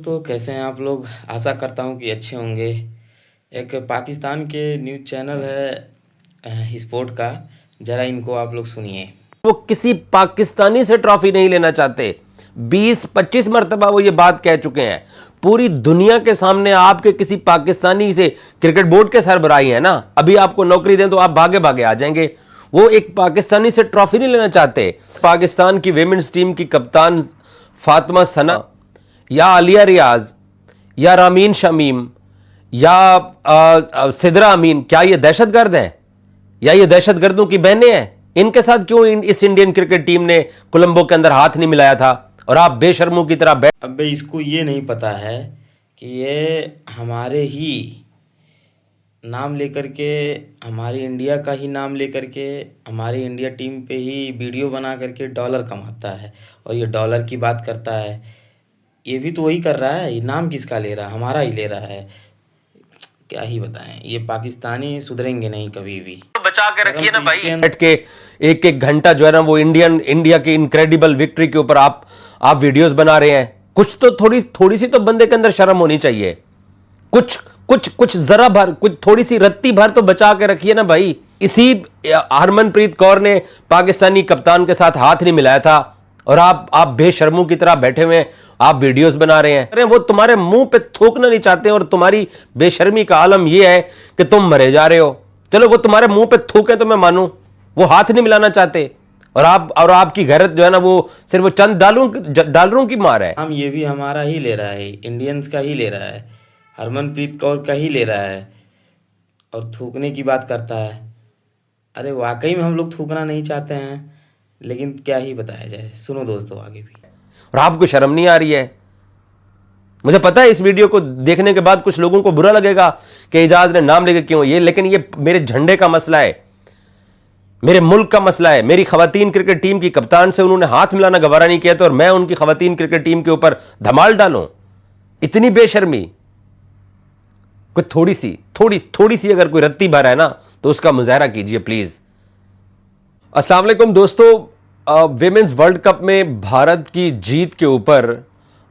दोस्तों, कैसे हैं आप लोग? आशा करता हूँ कि अच्छे होंगे। एक पाकिस्तान के न्यूज़ चैनल है स्पोर्ट का, ज़रा इनको आप लोग सुनिए। वो किसी पाकिस्तानी से ट्रॉफी नहीं लेना चाहते। 20-25 मरतबा वो ये बात कह चुके हैं पूरी दुनिया के सामने। आपके किसी पाकिस्तानी से क्रिकेट बोर्ड के सरबराही हैं ना, अभी आपको नौकरी दें तो आप भागे भागे आ जाएंगे। वो एक पाकिस्तानी से ट्रॉफी नहीं लेना चाहते। पाकिस्तान की विमेंस टीम की कप्तान फातिमा सना या आलिया रियाज या रामीन शमीम या सिदरा अमीन, क्या ये दहशतगर्द हैं या ये दहशतगर्दों की बहनें हैं? इनके साथ क्यों इस इंडियन क्रिकेट टीम ने कोलंबो के अंदर हाथ नहीं मिलाया था और आप बेशर्मों की तरह बैठ। अबे इसको ये नहीं पता है कि ये हमारे ही नाम लेकर के, हमारी इंडिया का ही नाम लेकर के, हमारी इंडिया टीम पे ही वीडियो बना करके डॉलर कमाता है और ये डॉलर की बात करता है। ये भी तो वही कर रहा है। ये नाम किसका ले रहा है? हमारा ही ले रहा है। क्या ही बताएं, ये पाकिस्तानी सुधरेंगे नहीं कभी भी। तो बचा के रखिए ना भाई। बैठ के एक एक घंटा जो है ना वो इंडिया की इनक्रेडिबल विक्ट्री के ऊपर आप वीडियोस बना रहे हैं। कुछ तो थोड़ी सी तो बंदे के अंदर शर्म होनी चाहिए। कुछ जरा भर, कुछ थोड़ी सी रत्ती भर तो बचा के रखिए ना भाई। इसी हरमनप्रीत कौर ने पाकिस्तानी कप्तान के साथ हाथ नहीं मिलाया था और आप बेशर्मों की तरह बैठे हुए आप वीडियोस बना रहे हैं। अरे वो तुम्हारे मुंह पे थूकना नहीं चाहते और तुम्हारी बेशर्मी का आलम यह है कि तुम मरे जा रहे हो। चलो वो तुम्हारे मुंह पे थूके तो मैं मानूं, वो हाथ नहीं मिलाना चाहते और आपकी गैरत जो है ना वो सिर्फ वो चंद डॉलरों की मार है। हम ये भी हमारा ही ले रहा है, इंडियंस का ही ले रहा है, हरमनप्रीत कौर का ही ले रहा है और थूकने की बात करता है। अरे वाकई में हम लोग थूकना नहीं चाहते हैं, लेकिन क्या ही बताया जाए। सुनो दोस्तों आगे भी। और आपको शर्म नहीं आ रही है? मुझे पता है इस वीडियो को देखने के बाद कुछ लोगों को बुरा लगेगा कि एजाज ने नाम लेकर क्यों ये, लेकिन ये मेरे झंडे का मसला है, मेरे मुल्क का मसला है। मेरी खवातीन क्रिकेट टीम की कप्तान से उन्होंने हाथ मिलाना गवारा नहीं किया तो और मैं उनकी खवातीन क्रिकेट टीम के ऊपर धमाल डालूं? इतनी बेशर्मी! कोई थोड़ी सी अगर कोई रत्ती भर है ना तो उसका मुजाहरा कीजिए प्लीज। अस्सलाम वालेकुम दोस्तों, विमेंस वर्ल्ड कप में भारत की जीत के ऊपर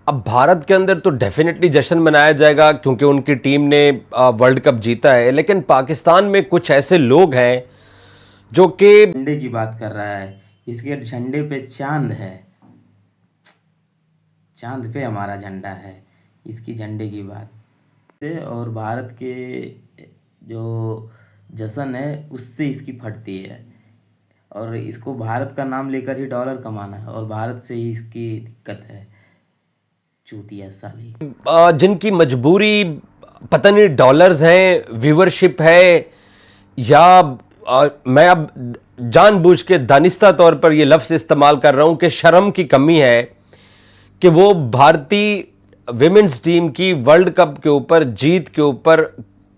अब भारत के अंदर तो डेफिनेटली जश्न मनाया जाएगा क्योंकि उनकी टीम ने वर्ल्ड कप जीता है, लेकिन पाकिस्तान में कुछ ऐसे लोग हैं जो कि झंडे की बात कर रहा है। इसके झंडे पे चांद है, चांद पे हमारा झंडा है, इसकी झंडे की बात से और भारत के जो जश्न है उससे इसकी फटती है और इसको भारत का नाम लेकर ही डॉलर कमाना है और भारत से ही इसकी दिक्कत है। चूतिया साली जिनकी मजबूरी पता नहीं डॉलर्स हैं, व्यूवरशिप है या मैं अब जानबूझ के दानिस्ता तौर पर ये लफ्ज़ इस्तेमाल कर रहा हूं कि शर्म की कमी है कि वो भारतीय विमेंस टीम की वर्ल्ड कप के ऊपर जीत के ऊपर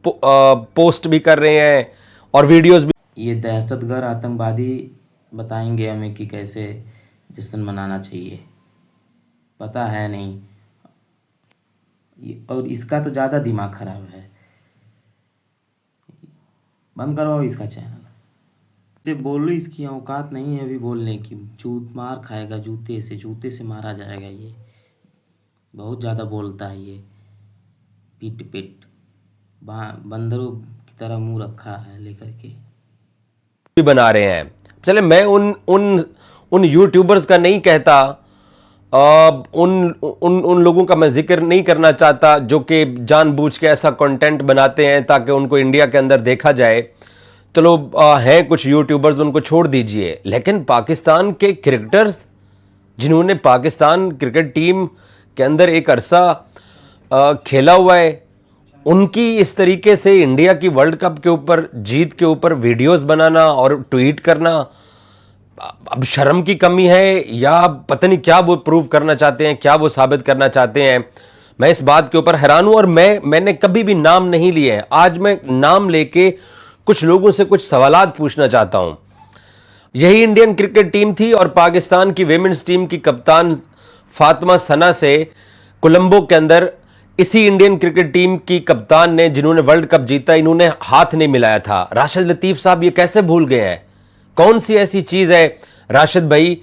पोस्ट भी कर रहे हैं और वीडियोस भी। ये दहशतगर्द आतंकवादी बताएंगे हमें कि कैसे जश्न मनाना चाहिए, पता है नहीं। और इसका तो ज़्यादा दिमाग खराब है। बंद करवाओ इसका चैनल। से बोलो, इसकी औकात नहीं है अभी बोलने की। मार खाएगा, जूते से मारा जाएगा। ये बहुत ज़्यादा बोलता है। ये पिट बंदरों की तरह मुंह रखा है लेकर के भी बना रहे हैं। चले मैं उन यूट्यूबर्स का नहीं कहता, उन लोगों का मैं जिक्र नहीं करना चाहता जो कि जानबूझ के ऐसा कंटेंट बनाते हैं ताकि उनको इंडिया के अंदर देखा जाए। चलो हैं कुछ यूट्यूबर्स, उनको छोड़ दीजिए, लेकिन पाकिस्तान के क्रिकेटर्स जिन्होंने पाकिस्तान क्रिकेट टीम के अंदर एक अरसा खेला हुआ है, उनकी इस तरीके से इंडिया की वर्ल्ड कप के ऊपर जीत के ऊपर वीडियोस बनाना और ट्वीट करना, अब शर्म की कमी है या पता नहीं क्या वो प्रूव करना चाहते हैं, क्या वो साबित करना चाहते हैं। मैं इस बात के ऊपर हैरान हूं और मैंने कभी भी नाम नहीं लिए हैं। आज मैं नाम लेके कुछ लोगों से कुछ सवालात पूछना चाहता हूं। यही इंडियन क्रिकेट टीम थी और पाकिस्तान की विमेंस टीम की कप्तान फातिमा सना से कोलंबो के अंदर इसी इंडियन क्रिकेट टीम की कप्तान ने, जिन्होंने वर्ल्ड कप जीता, इन्होंने हाथ नहीं मिलाया था। राशिद लतीफ साहब ये कैसे भूल गए हैं? कौन सी ऐसी चीज है राशिद भाई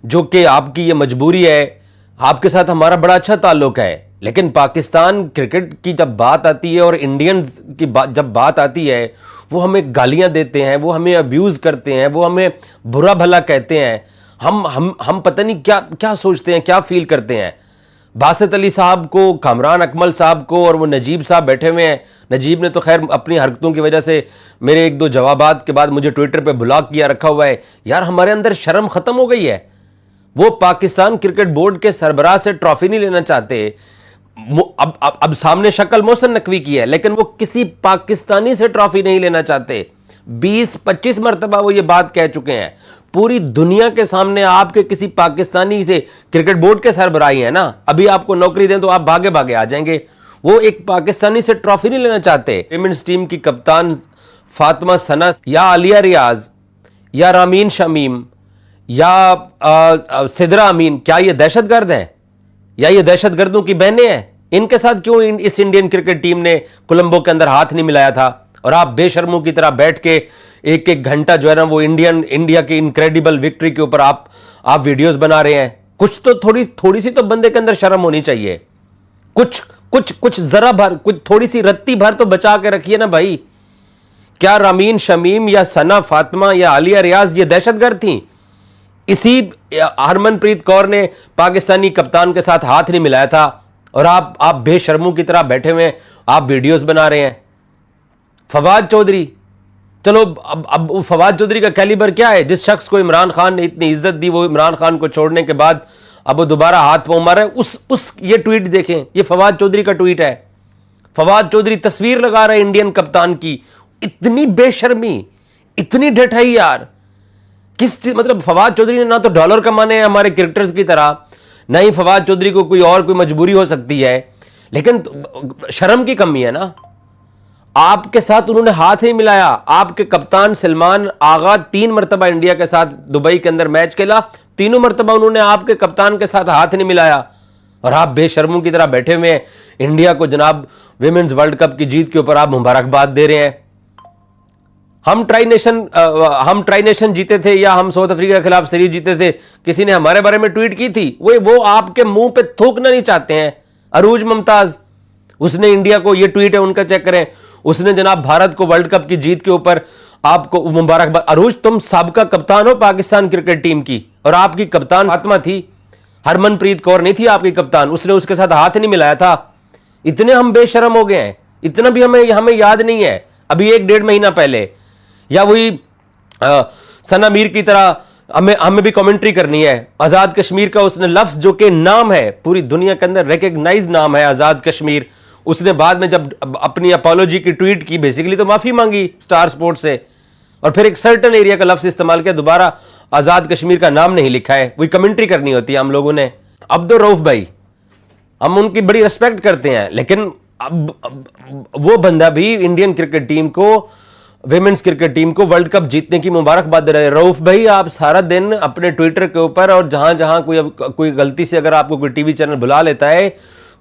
जो कि आपकी ये मजबूरी है? आपके साथ हमारा बड़ा अच्छा ताल्लुक है, लेकिन पाकिस्तान क्रिकेट की जब बात आती है और इंडियंस की जब बात आती है, वो हमें गालियां देते हैं, वो हमें अब्यूज़ करते हैं, वो हमें बुरा भला कहते हैं। हम पता नहीं क्या क्या सोचते हैं, क्या फील करते हैं। बासित अली साहब को, कामरान अकमल साहब को और वो नजीब साहब बैठे हुए हैं। नजीब ने तो खैर अपनी हरकतों की वजह से मेरे एक दो जवाबात के बाद मुझे ट्विटर पे ब्लॉक किया रखा हुआ है। यार हमारे अंदर शर्म ख़त्म हो गई है। वो पाकिस्तान क्रिकेट बोर्ड के सरबराह से ट्रॉफी नहीं लेना चाहते। अब सामने शक्ल मोहसिन नकवी की है, लेकिन वो किसी पाकिस्तानी से ट्रॉफी नहीं लेना चाहते। 20-25 मरतबा वो ये बात कह चुके हैं पूरी दुनिया के सामने। आपके किसी पाकिस्तानी से क्रिकेट बोर्ड के सरबराही है ना, अभी आपको नौकरी दें तो आप भागे भागे आ जाएंगे। वो एक पाकिस्तानी से ट्रॉफी नहीं लेना चाहते। विमेंस टीम की कप्तान फातिमा सना या आलिया रियाज या रामीन शमीम या सिदरा अमीन, क्या ये दहशतगर्द हैं या ये दहशतगर्दों की बहनें हैं? इनके साथ क्यों इस इंडियन क्रिकेट टीम ने कोलंबो के अंदर हाथ नहीं मिलाया था? और आप बेशर्मों की तरह बैठ के एक एक घंटा जो है ना वो इंडिया की इनक्रेडिबल विक्ट्री के ऊपर आप वीडियोस बना रहे हैं। कुछ तो थोड़ी सी तो बंदे के अंदर शर्म होनी चाहिए। कुछ जरा भर, कुछ थोड़ी सी रत्ती भर तो बचा के रखिए ना भाई। क्या रामीन शमीम या सना फातिमा या आलिया रियाज ये दहशतगर्द थी? इसी हरमनप्रीत कौर ने पाकिस्तानी कप्तान के साथ हाथ नहीं मिलाया था और आप बेशर्मों की तरह बैठे हुए आप वीडियोस बना रहे हैं। फवाद चौधरी, चलो अब फवाद चौधरी का कैलिबर क्या है? जिस शख्स को इमरान खान ने इतनी इज्जत दी, वो इमरान खान को छोड़ने के बाद अब वो दोबारा हाथ पांव मारा। ये ट्वीट देखें, ये फवाद चौधरी का ट्वीट है। फवाद चौधरी तस्वीर लगा रहे इंडियन कप्तान की। इतनी बेशर्मी, इतनी ढठाई यार। मतलब फवाद चौधरी ने ना तो डॉलर कमाने हैं हमारे क्रिकेटर्स की तरह, ना ही फवाद चौधरी को कोई मजबूरी हो सकती है, लेकिन शर्म की कमी है ना। आपके साथ उन्होंने हाथ ही मिलाया। आपके कप्तान सलमान आगा 3 मरतबा इंडिया के साथ दुबई के अंदर मैच खेला, तीनों मरतबा उन्होंने आपके कप्तान के साथ हाथ नहीं मिलाया और आप बेशर्मों की तरह बैठे हुए इंडिया को जनाब विमेंस वर्ल्ड कप की जीत के ऊपर आप मुबारकबाद दे रहे हैं। हम ट्राई नेशन जीते थे या हम साउथ अफ्रीका के खिलाफ सीरीज जीते थे, किसी ने हमारे बारे में ट्वीट की थी? वो आपके मुंह पे थूकना नहीं चाहते हैं। अरूज मुमताज, उसने इंडिया को, ये ट्वीट है उनका, चेक करें, उसने जनाब भारत को वर्ल्ड कप की जीत के ऊपर आपको मुबारकबाद। अरूज, तुम साबका कप्तान हो पाकिस्तान क्रिकेट टीम की और आपकी कप्तान फातिमा थी, हरमनप्रीत कौर नहीं थी आपकी कप्तान। उसने उसके साथ हाथ नहीं मिलाया था। इतने हम बेशरम हो गए हैं, इतना भी हमें याद नहीं है। अभी 1-1.5 महीना पहले या वही सना मीर की तरह हमें भी कमेंट्री करनी है। आजाद कश्मीर का उसने लफ्ज, जो कि नाम है पूरी दुनिया के अंदर रिकॉग्नाइज नाम है आजाद कश्मीर, उसने बाद में जब अपनी अपोलॉजी की ट्वीट की, बेसिकली तो माफी मांगी स्टार स्पोर्ट्स से, और फिर एक सर्टन एरिया का लफ्ज इस्तेमाल किया, दोबारा आजाद कश्मीर का नाम नहीं लिखा है। वही कमेंट्री करनी होती है हम लोगों ने। अब्दुल रऊफ भाई, हम उनकी बड़ी रिस्पेक्ट करते हैं, लेकिन अब वो बंदा भी इंडियन क्रिकेट टीम को, विमेंस क्रिकेट टीम को वर्ल्ड कप जीतने की मुबारकबाद दे रहे हैं। रऊफ भाई, आप सारा दिन अपने ट्विटर के ऊपर और जहां जहां कोई गलती से अगर आपको कोई टीवी चैनल बुला लेता है,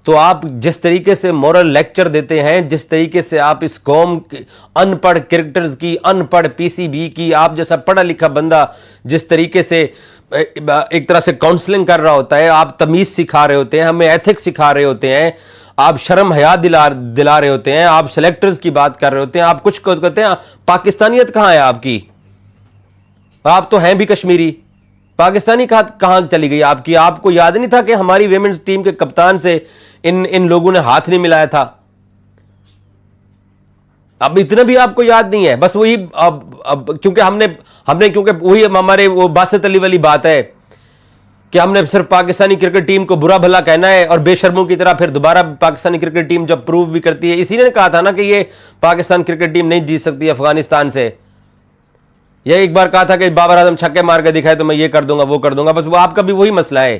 तो आप जिस तरीके से मॉरल लेक्चर देते हैं, जिस तरीके से आप इस कौम के अनपढ़ क्रिकेटर्स की, अनपढ़ पीसीबी की, आप जैसा पढ़ा लिखा बंदा जिस तरीके से एक तरह से काउंसलिंग कर रहा होता है, आप तमीज सिखा रहे होते हैं, हमें एथिक्स सिखा रहे होते हैं, आप शर्म हया दिला रहे होते हैं, आप सेलेक्टर्स की बात कर रहे होते हैं, आप कुछ कहते हैं। पाकिस्तानियत कहां है आपकी? आप तो हैं भी कश्मीरी, पाकिस्तानी कहां चली गई आपकी? आपको याद नहीं था कि हमारी विमेंस टीम के कप्तान से इन लोगों ने हाथ नहीं मिलाया था? अब इतना भी आपको याद नहीं है? बस वही अब क्योंकि हमने क्योंकि वही हमारे वो बासित अली वाली बात है कि हमने सिर्फ पाकिस्तानी क्रिकेट टीम को बुरा भला कहना है और बेशर्मों की तरह फिर दोबारा पाकिस्तानी क्रिकेट टीम जब प्रूव भी करती है। इसी ने कहा था ना कि ये पाकिस्तान क्रिकेट टीम नहीं जीत सकती अफगानिस्तान से। यह एक बार कहा था कि बाबर आजम छक्के मार के दिखाए तो मैं ये कर दूंगा, वो कर दूंगा। बस वो आपका भी वही मसला है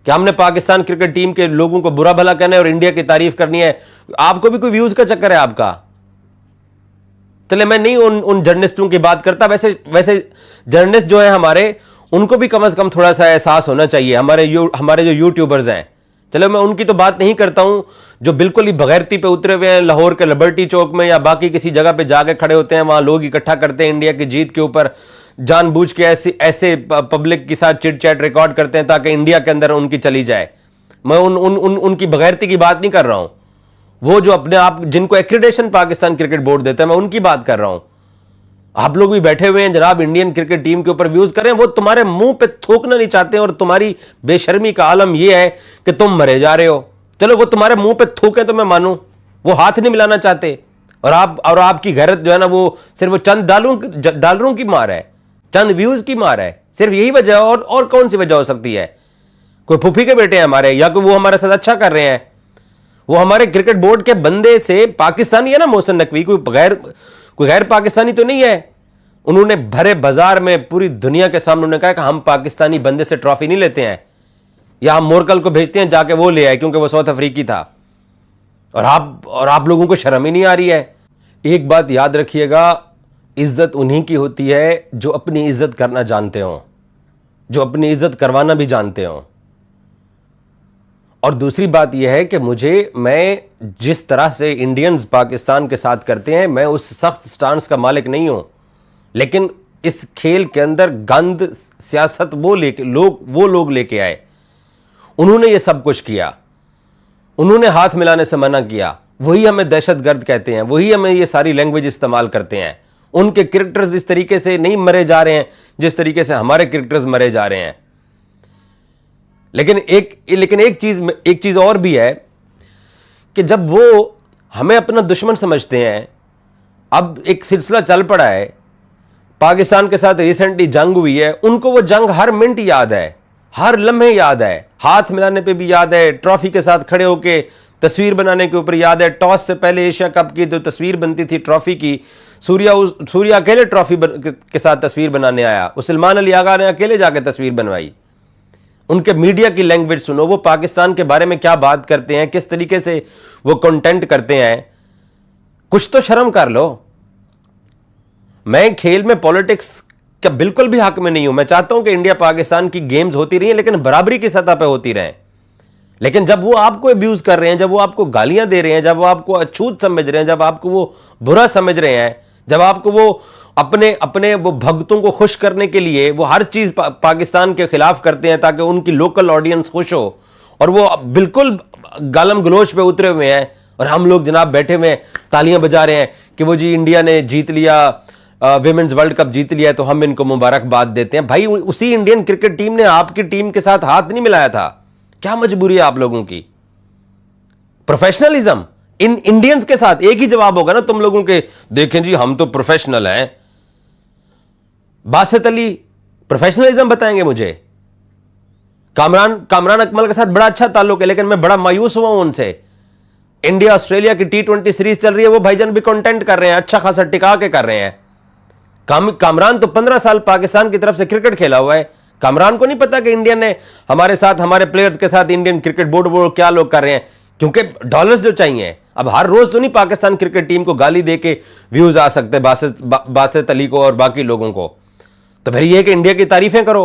कि हमने पाकिस्तान क्रिकेट टीम के लोगों को बुरा भला कहना है और इंडिया की तारीफ करनी है। आपको भी कोई व्यूज का चक्कर है आपका? चले, मैं नहीं उन जर्नलिस्टों की बात करता। वैसे जर्नलिस्ट जो है हमारे, उनको भी कम से कम थोड़ा सा एहसास होना चाहिए। हमारे जो यूट्यूबर्स हैं, चलो मैं उनकी तो बात नहीं करता हूं, जो बिल्कुल ही बगैरती पे उतरे हुए हैं, लाहौर के लिबर्टी चौक में या बाकी किसी जगह पे जाके खड़े होते हैं, वहां लोग इकट्ठा करते हैं इंडिया की जीत के ऊपर, जानबूझ के ऐसे पब्लिक के साथ चिट चैट रिकॉर्ड करते हैं ताकि इंडिया के अंदर उनकी चली जाए। मैं उनकी बगैरती की बात नहीं कर रहा हूं। वो जो अपने आप जिनको एक्रीडेशन पाकिस्तान क्रिकेट बोर्ड देता है, मैं उनकी बात कर रहा हूं। आप लोग भी बैठे हुए हैं जनाब, इंडियन क्रिकेट टीम के ऊपर व्यूज करें, वो तुम्हारे मुंह पे थूकना नहीं चाहते हैं, और तुम्हारी बेशर्मी का आलम यह है कि तुम मरे जा रहे हो। चलो वो तुम्हारे मुंह पे थूके तो मैं मानूं, वो हाथ नहीं मिलाना चाहते, और आपकी गैरत जो है ना, वो सिर्फ चंद डॉलरों की मार है, चंद व्यूज की मार है, सिर्फ यही वजह है। और कौन सी वजह हो सकती है? कोई फूफी के बेटे हैं हमारे, या कोई वो हमारे साथ अच्छा कर रहे हैं? वो हमारे क्रिकेट बोर्ड के बंदे से पाकिस्तानी है ना मोहसिन नकवी, कोई गैर पाकिस्तानी तो नहीं है। उन्होंने भरे बाजार में पूरी दुनिया के सामने उन्होंने कहा कि हम पाकिस्तानी बंदे से ट्रॉफी नहीं लेते हैं, या हम मोरकल को भेजते हैं जाके वो ले आए क्योंकि वो साउथ अफ्रीकी था। और आप लोगों को शर्म ही नहीं आ रही है। एक बात याद रखिएगा, इज्जत उन्हीं की होती है जो अपनी इज्जत करना जानते हो, जो अपनी इज्जत करवाना भी जानते हो। और दूसरी बात यह है कि मैं जिस तरह से इंडियंस पाकिस्तान के साथ करते हैं, मैं उस सख्त स्टांस का मालिक नहीं हूं, लेकिन इस खेल के अंदर गंद सियासत वो लोग लेके आए। उन्होंने ये सब कुछ किया, उन्होंने हाथ मिलाने से मना किया, वही हमें दहशतगर्द कहते हैं, वही हमें ये सारी लैंग्वेज इस्तेमाल करते हैं। उनके क्रिकेटर्स इस तरीके से नहीं मरे जा रहे हैं जिस तरीके से हमारे क्रिकेटर्स मरे जा रहे हैं। लेकिन एक चीज और भी है कि जब वो हमें अपना दुश्मन समझते हैं, अब एक सिलसिला चल पड़ा है, पाकिस्तान के साथ रिसेंटली जंग हुई है, उनको वो जंग हर मिनट याद है, हर लम्हे याद है, हाथ मिलाने पे भी याद है, ट्रॉफी के साथ खड़े होके तस्वीर बनाने के ऊपर याद है। टॉस से पहले एशिया कप की जो तस्वीर बनती थी ट्रॉफी की, सूर्या अकेले ट्रॉफी के साथ तस्वीर बनाने आया, वो सलमान अली आगा ने अकेले जाके तस्वीर बनवाई। उनके मीडिया की लैंग्वेज सुनो, वो पाकिस्तान के बारे में क्या बात करते हैं, किस तरीके से वो कंटेंट करते हैं, कुछ तो शर्म कर लो। मैं खेल में पॉलिटिक्स का बिल्कुल भी हक में नहीं हूं। मैं चाहता हूं कि इंडिया पाकिस्तान की गेम्स होती रही, लेकिन बराबरी की सतह पर होती रहें। लेकिन जब वो आपको अब्यूज कर रहे हैं, जब वो आपको गालियां दे रहे हैं, जब वो आपको अछूत समझ रहे हैं, जब आपको वो बुरा समझ रहे हैं, जब आपको वो अपने वो भक्तों को खुश करने के लिए वो हर चीज पाकिस्तान के खिलाफ करते हैं ताकि उनकी लोकल ऑडियंस खुश हो, और वो बिल्कुल गालम गलोच पे उतरे हुए हैं, और हम लोग जनाब बैठे हुए तालियां बजा रहे हैं कि वो जी इंडिया ने जीत लिया, विमेंस वर्ल्ड कप जीत लिया, तो हम इनको मुबारकबाद देते हैं। भाई उसी इंडियन क्रिकेट टीम ने आपकी टीम के साथ हाथ नहीं मिलाया था, क्या मजबूरी है आप लोगों की? प्रोफेशनलिज्म इन इंडियंस के साथ एक ही जवाब होगा ना तुम लोगों के, देखें जी हम तो प्रोफेशनल हैं। बासित अली प्रोफेशनलिज्म बताएंगे मुझे? कामरान अकमल के साथ बड़ा अच्छा ताल्लुक है, लेकिन मैं बड़ा मायूस हुआ हूं उनसे। इंडिया ऑस्ट्रेलिया की T20 सीरीज चल रही है, वो भाईजान भी कंटेंट कर रहे हैं, अच्छा खासा टिका के कर रहे हैं। कामरान तो 15 साल पाकिस्तान की तरफ से क्रिकेट खेला हुआ है। कामरान को नहीं पता कि इंडिया ने हमारे साथ, हमारे प्लेयर्स के साथ, इंडियन क्रिकेट बोर्ड क्या लोग कर रहे हैं, क्योंकि डॉलर्स जो चाहिए। अब हर रोज तो नहीं पाकिस्तान क्रिकेट टीम को गाली दे के व्यूज आ सकते बासित अली को और बाकी लोगों को। तो फिर यह कि इंडिया की तारीफें करो,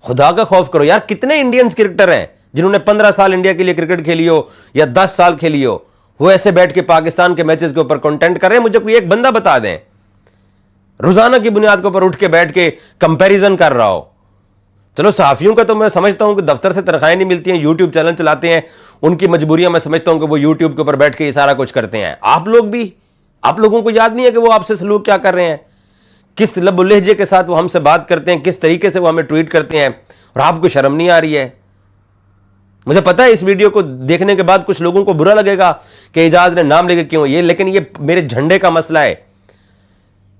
खुदा का खौफ करो यार। कितने इंडियंस क्रिकेटर हैं जिन्होंने 15 साल इंडिया के लिए क्रिकेट खेली हो या 10 साल खेली हो, वो ऐसे बैठ के पाकिस्तान के मैचेस के ऊपर कंटेंट कर रहे हैं? मुझे कोई एक बंदा बता दें रोजाना की बुनियाद के ऊपर उठ के बैठ के कंपैरिजन कर रहा हो। चलो सहाफियों का तो मैं समझता हूं कि दफ्तर से तनख्वाहें नहीं मिलती हैं, यूट्यूब चैनल चलाते हैं, उनकी मजबूरियां मैं समझता हूं कि वो यूट्यूब के ऊपर बैठ के ये सारा कुछ करते हैं। आप लोगों को याद नहीं है कि वो आपसे सलूक क्या कर रहे हैं, किस लबो लहजे के साथ वो हमसे बात करते हैं, किस तरीके से वो हमें ट्वीट करते हैं, और आपको शर्म नहीं आ रही है? मुझे पता है इस वीडियो को देखने के बाद कुछ लोगों को बुरा लगेगा कि एजाज ने नाम लेके क्यों ये, लेकिन ये मेरे झंडे का मसला है,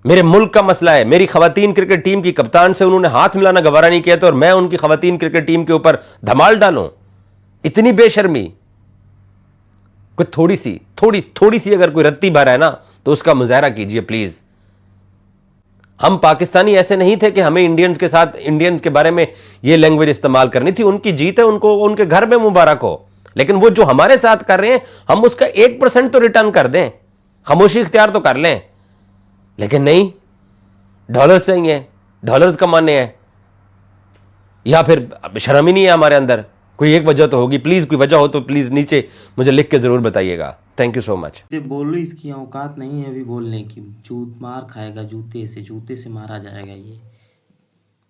मेरे मुल्क का मसला है। मेरी खवातीन क्रिकेट टीम की कप्तान से उन्होंने हाथ मिलाना गवारा नहीं किया था, और मैं उनकी खवातीन क्रिकेट टीम के ऊपर धमाल डालूं? इतनी बेशर्मी! कोई थोड़ी सी अगर कोई रत्ती भर है ना, तो उसका मुजाहरा कीजिए प्लीज। हम पाकिस्तानी ऐसे नहीं थे कि हमें इंडियंस के बारे में यह लैंग्वेज इस्तेमाल करनी थी। उनकी जीत है, उनको उनके घर में मुबारक हो, लेकिन वो जो हमारे साथ कर रहे हैं, हम उसका 1% तो रिटर्न कर दें, खामोशी इख्तियार तो कर लें। लेकिन नहीं, डॉलर्स चाहिए, डॉलर्स कमाने हैं, या फिर शर्म ही नहीं है हमारे अंदर। कोई एक वजह तो होगी, प्लीज कोई वजह हो तो प्लीज नीचे मुझे लिख के जरूर बताइएगा। Thank you so much. से बोलो, इसकी औकात नहीं है अभी बोलने की। मार खाएगा, जूते से मारा जाएगा। ये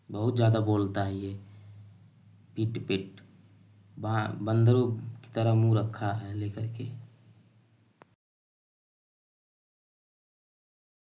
बहुत ज़्यादा बोलता है, ये पिट पिट। बंदरों की तरह मुंह रखा है लेकर के।